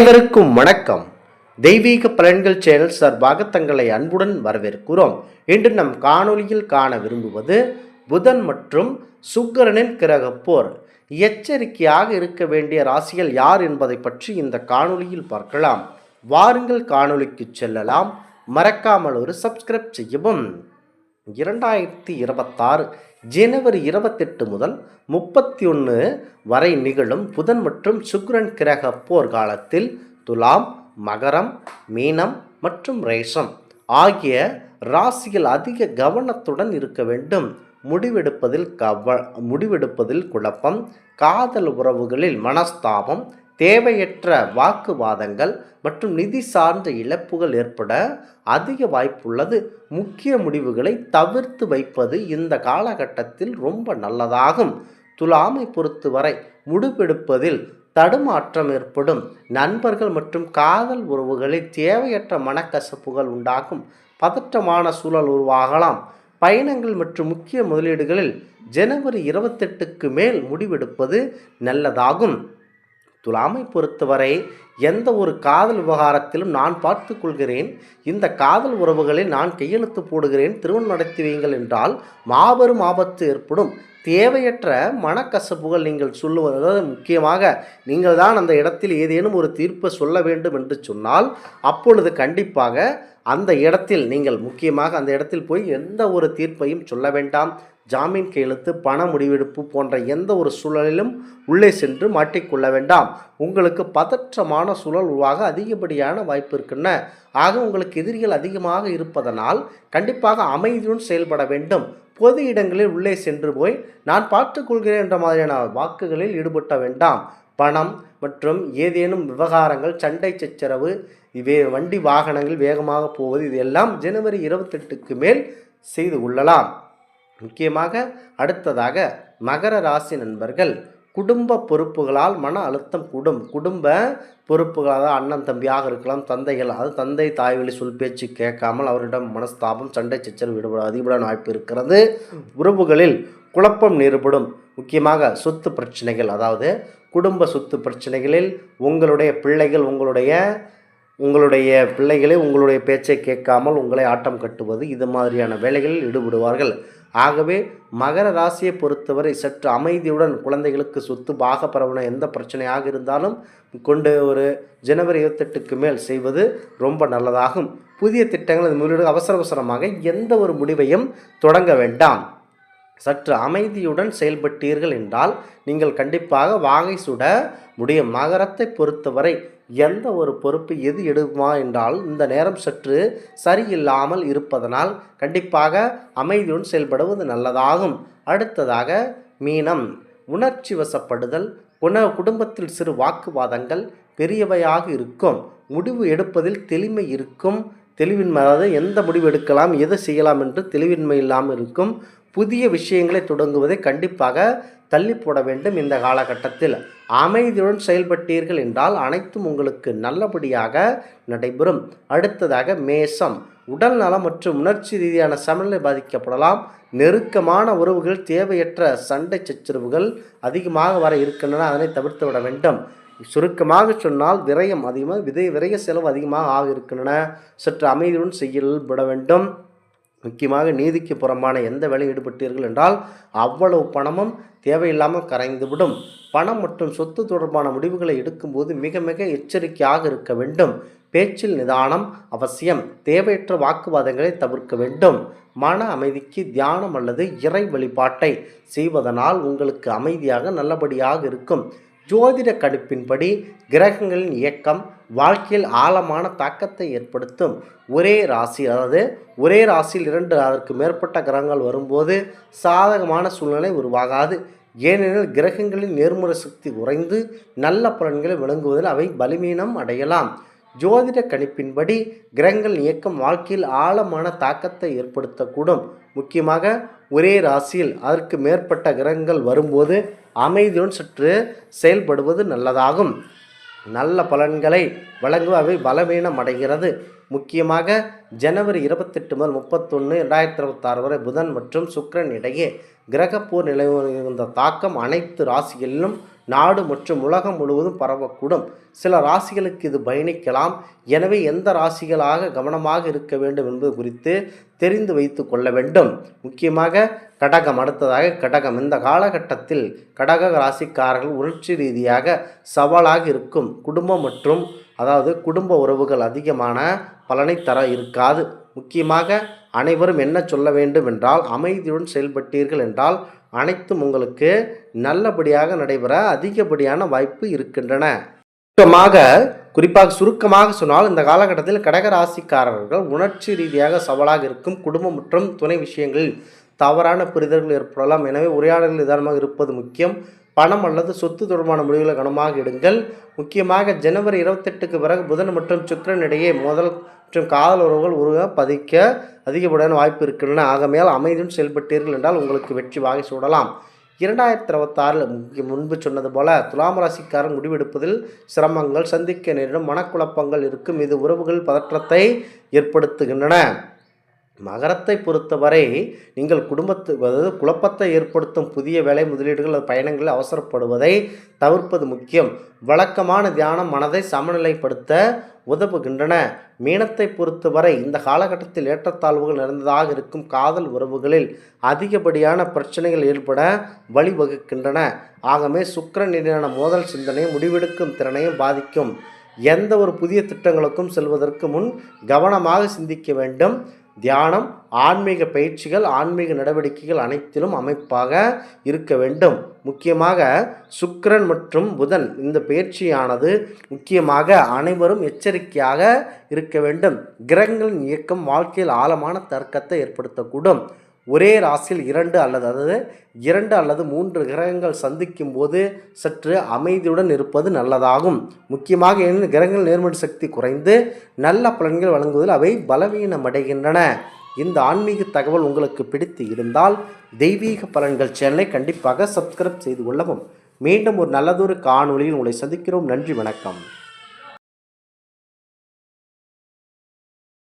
அனைவருக்கும் வணக்கம். தெய்வீக பலன்கள் சேனல் சார்பாக தங்களை அன்புடன் வரவேற்கிறோம். இன்று நம் காணொளியில் காண விரும்புவது புதன் மற்றும் சுக்கிரனின் கிரக போர். எச்சரிக்கையாக இருக்க வேண்டிய ராசிகள் யார் என்பதை பற்றி இந்த காணொளியில் பார்க்கலாம். வாருங்கள் காணொளிக்கு செல்லலாம். மறக்காமல் ஒரு சப்ஸ்கிரைப் செய்யவும். 2026 ஜனவரி 28 முதல் 31 வரை நிகழும் புதன் மற்றும் சுக்கிரன் கிரக போர் காலத்தில் துலாம், மகரம், மீனம் மற்றும் ரேஷம் ஆகிய ராசிகள் அதிக கவனத்துடன் இருக்க வேண்டும். முடிவெடுப்பதில் குழப்பம், காதல் உறவுகளில் மனஸ்தாபம், தேவையற்ற வாக்குவாதங்கள் மற்றும் நிதி சார்ந்த இழப்புகள் ஏற்பட அதிக வாய்ப்புள்ளது. முக்கிய முடிவுகளை தவிர்த்து வைப்பது இந்த காலகட்டத்தில் ரொம்ப நல்லதாகும். துலாமை பொறுத்தவரை முடிவெடுப்பதில் தடுமாற்றம் ஏற்படும். நண்பர்கள் மற்றும் காதல் உறவுகளில் தேவையற்ற மனக்கசப்புகள் உண்டாகும். பதற்றமான சூழல் உருவாகலாம். பயணங்கள் மற்றும் முக்கிய முதலீடுகளில் ஜனவரி 28க்கு மேல் முடிவெடுப்பது நல்லதாகும். துலாமை பொறுத்தவரை எந்த ஒரு காதல் விவகாரத்திலும் நான் பார்த்து கொள்கிறேன், இந்த காதல் உறவுகளில் நான் கையெழுத்து போடுகிறேன், திருமணம் நடத்தி வையுங்கள் என்றால் மாபெரும் ஆபத்து ஏற்படும். தேவையற்ற மனக்கசப்புகள் நீங்கள் சொல்லுவது, அதாவது முக்கியமாக நீங்கள் தான் அந்த இடத்தில் ஏதேனும் ஒரு தீர்ப்பை சொல்ல வேண்டும் என்று சொன்னால் அப்பொழுது கண்டிப்பாக அந்த இடத்தில் நீங்கள் முக்கியமாக அந்த இடத்தில் போய் எந்த ஒரு தீர்ப்பையும் சொல்ல வேண்டாம். ஜாமீன் கையெழுத்து, பண முடிவெடுப்பு போன்ற எந்த ஒரு சூழலிலும் உள்ளே சென்று மாட்டிக்கொள்ள வேண்டாம். உங்களுக்கு பதற்றமான சூழல் உருவாக அதிகப்படியான வாய்ப்பு இருக்குன்னு. ஆக உங்களுக்கு எதிரிகள் அதிகமாக இருப்பதனால் கண்டிப்பாக அமைதியுடன் செயல்பட வேண்டும். பொது இடங்களில் உள்ளே சென்று போய் நான் பார்த்துக்கொள்கிறேன் என்ற மாதிரியான வாக்குகளில் ஈடுபட வேண்டாம். பணம் மற்றும் ஏதேனும் விவகாரங்கள், சண்டை சச்சரவு, வண்டி வாகனங்கள் வேகமாக போவது, இது எல்லாம் ஜனவரி 28க்கு மேல் செய்து கொள்ளலாம். முக்கியமாக அடுத்ததாக மகர ராசி நண்பர்கள், குடும்ப பொறுப்புகளால் மன அழுத்தம் கூடும். குடும்ப பொறுப்புகளாக அண்ணன் தம்பியாக இருக்கலாம், தந்தைகள், அது தந்தை தாய் வழி சொல் பேச்சு கேட்காமல் அவரிடம் மனஸ்தாபம், சண்டை சச்சரவு ஈடுபட அதிகப்படியான வாய்ப்பு இருக்கிறது. உறவுகளில் குழப்பம் ஏற்படும். முக்கியமாக சொத்து பிரச்சனைகள், அதாவது குடும்ப சொத்து பிரச்சனைகளில் உங்களுடைய பிள்ளைகள் உங்களுடைய பேச்சை கேட்காமல் உங்களை ஆட்டம் கட்டுவது, இது மாதிரியான வேலைகளில் ஈடுபடுவார்கள். ஆகவே மகர ராசியை பொறுத்தவரை சற்று அமைதியுடன் குழந்தைகளுக்கு சொத்து பாகப்பரவன எந்த பிரச்சனையாக இருந்தாலும் கொண்டு ஒரு ஜனவரி 28க்கு மேல் செய்வது ரொம்ப நல்லதாகும். புதிய திட்டங்கள் முதலீடு அவசரமாக எந்த ஒரு முடிவையும் தொடங்க வேண்டாம். சற்று அமைதியுடன் செயல்பட்டீர்கள் என்றால் நீங்கள் கண்டிப்பாக வாகை சுட முடியும். மகரத்தை பொறுத்தவரை எந்த ஒரு பொறுப்பு எது எடுக்குமா என்றால் இந்த நேரம் சற்று சரியில்லாமல் இருப்பதனால் கண்டிப்பாக அமைதியுடன் செயல்படுவது நல்லதாகும். அடுத்ததாக மீனம், உணர்ச்சி வசப்படுதல், குடும்பத்தில் சிறு வாக்குவாதங்கள் பெரியவையாக இருக்கும். முடிவு எடுப்பதில் தெளிமை இருக்கும். தெளிவின்மை, அதாவது எந்த முடிவு எடுக்கலாம், எது செய்யலாம் என்று தெளிவின்மை இல்லாமல் இருக்கும். புதிய விஷயங்களை தொடங்குவதை கண்டிப்பாக தள்ளி போட வேண்டும். இந்த காலகட்டத்தில் அமைதியுடன் செயல்பட்டீர்கள் என்றால் அனைத்தும் உங்களுக்கு நல்லபடியாக நடைபெறும். அடுத்ததாக மேசம், உடல் நலம் மற்றும் உணர்ச்சி ரீதியான சமநிலை பாதிக்கப்படலாம். நெருக்கமான உறவுகள் தேவையற்ற சண்டை சச்சரவுகள் அதிகமாக வர இருக்கின்றன, அதனை தவிர்த்து விட வேண்டும். சுருக்கமாக சொன்னால் விரயம் அதிகமாக விரய செலவு அதிகமாக ஆக இருக்கின்றன. சற்று அமைதியுடன் செயல்பட வேண்டும். முக்கியமாக நீதிக்கு புறம்பான எந்த வேலையில் ஈடுபட்டீர்கள் என்றால் அவ்வளவு பணமும் தேவையில்லாமல் கரைந்துவிடும். பணம் மற்றும் சொத்து தொடர்பான முடிவுகளை எடுக்கும்போது மிக மிக எச்சரிக்கையாக இருக்க வேண்டும். பேச்சில் நிதானம் அவசியம். தேவையற்ற வாக்குவாதங்களை தவிர்க்க வேண்டும். மன அமைதிக்கு தியானம் அல்லது இறை வழிபாட்டை செய்வதனால் உங்களுக்கு அமைதியாக நல்லபடியாக இருக்கும். ஜோதிட கணிப்பின்படி கிரகங்களின் இயக்கம் வாழ்க்கையில் ஆழமான தாக்கத்தை ஏற்படுத்தும். ஒரே ராசியில் 2 அதற்கு மேற்பட்ட கிரகங்கள் வரும்போது சாதகமான சூழ்நிலை உருவாகாது. ஏனெனில் கிரகங்களின் நேர்முறை சக்தி குறைந்து நல்ல பலன்களை வழங்குவதில் அவை பலவீனம் அடையலாம். ஜோதிட கணிப்பின்படி கிரகங்கள் இயக்கம் வாழ்க்கையில் ஆழமான தாக்கத்தை ஏற்படுத்தக்கூடும். முக்கியமாக ஒரே ராசியில் அதற்கு மேற்பட்ட கிரகங்கள் வரும்போது அமைதியுடன் சற்று செயல்படுவது நல்லதாகும். நல்ல பலன்களை வழங்குவ அவை பலவீனம் அடைகிறது. முக்கியமாக ஜனவரி 28 முதல் 31, 2026 வரை புதன் மற்றும் சுக்கிரன் இடையே கிரகப்போர் நிலவுகின்ற தாக்கம் அனைத்து ராசிகளிலும் நாடு மற்றும் உலகம் முழுவதும் பரவக்கூடும். சில ராசிகளுக்கு இது பயணிக்கலாம். எனவே எந்த ராசிகளாக கவனமாக இருக்க வேண்டும் என்பது குறித்து தெரிந்து வைத்து கொள்ள வேண்டும். முக்கியமாக கடகம். அடுத்ததாக கடகம். இந்த காலகட்டத்தில் கடக ராசிக்காரர்கள் உணர்ச்சி ரீதியாக சவாலாக இருக்கும். குடும்பம் மற்றும் குடும்ப உறவுகள் அதிகமான பலனை தர இருக்காது. முக்கியமாக அனைவரும் என்ன சொல்ல வேண்டும் என்றால், அமைதியுடன் செயல்பட்டீர்கள் என்றால் அனைத்தும் உங்களுக்கு நல்லபடியாக நடைபெற அதிகப்படியான வாய்ப்பு இருக்கின்றன. குறிப்பாக சுருக்கமாக சொன்னால், இந்த காலகட்டத்தில் கடக ராசிக்காரர்கள் உணர்ச்சி ரீதியாக சவாலாக இருக்கும். குடும்பம் மற்றும் துணை விஷயங்களில் தவறான புரிதல்கள் ஏற்படலாம். எனவே உரையாடல்கள் நிதானமாக இருப்பது முக்கியம். பணம் அல்லது சொத்து தொடர்பான முடிவுகளை கவனமாக எடுங்கள். முக்கியமாக ஜனவரி 28க்கு பிறகு புதன் மற்றும் சுக்கிரன் இடையே மோதல் மற்றும் காதல் உறவுகள் பதிக்க அதிகப்படியான வாய்ப்பு இருக்கின்றன. ஆகமையால் அமைதியுடன் செயல்பட்டீர்கள் என்றால் உங்களுக்கு வெற்றி வாகை சூடலாம். 2026 முன்பு சொன்னது போல துலாம் ராசிக்காரன் முடிவெடுப்பதில் சிரமங்கள் சந்திக்க நேரிடும். மனக்குழப்பங்கள் இருக்கும். இது உறவுகள் பதற்றத்தை ஏற்படுத்துகின்றன. மகரத்தை பொறுத்தவரை நீங்கள் குழப்பத்தை ஏற்படுத்தும் புதிய வேலை முதலீடுகள் பயணங்களில் அவசரப்படுவதை தவிர்ப்பது முக்கியம். வழக்கமான தியானம் மனதை சமநிலைப்படுத்த உதவுகின்றன. மீனத்தை பொறுத்தவரை இந்த காலகட்டத்தில் ஏற்றத்தாழ்வுகள் நிறைந்ததாக இருக்கும். காதல் உறவுகளில் அதிகப்படியான பிரச்சனைகள் ஏற்பட வழிவகுக்கின்றன. ஆகவே சுக்கிரன் இடையான மோதல் சிந்தனை முடிவெடுக்கும் திறனையும் பாதிக்கும். எந்த ஒரு புதிய திட்டங்களுக்கும் செல்வதற்கு முன் கவனமாக சிந்திக்க வேண்டும். தியானம், ஆன்மீக பயிற்சிகள், ஆன்மீக நடவடிக்கைகள் அனைத்திலும் அமைப்பாக இருக்க வேண்டும். முக்கியமாக சுக்கிரன் மற்றும் புதன் இந்த பயிற்சியானது முக்கியமாக அனைவரும் எச்சரிக்கையாக இருக்க வேண்டும். கிரகங்களின் இயக்கம் வாழ்க்கையில் ஆழமான தர்க்கத்தை ஏற்படுத்தக்கூடும். ஒரே ராசியில் 2 அல்லது 3 கிரகங்கள் சந்திக்கும் போது சற்று அமைதியுடன் இருப்பது நல்லதாகும். முக்கியமாக கிரகங்கள் நேர்மறை சக்தி குறைந்து நல்ல பலன்கள் வழங்குவதில் அவை பலவீனமடைகின்றன. இந்த ஆன்மீக தகவல் உங்களுக்கு பிடித்து இருந்தால் தெய்வீக பலன்கள் சேனலை கண்டிப்பாக சப்ஸ்கிரைப் செய்து கொள்ளவும். மீண்டும் ஒரு நல்லதொரு காணொளியில் உங்களை சந்திக்கிறோம். நன்றி, வணக்கம்.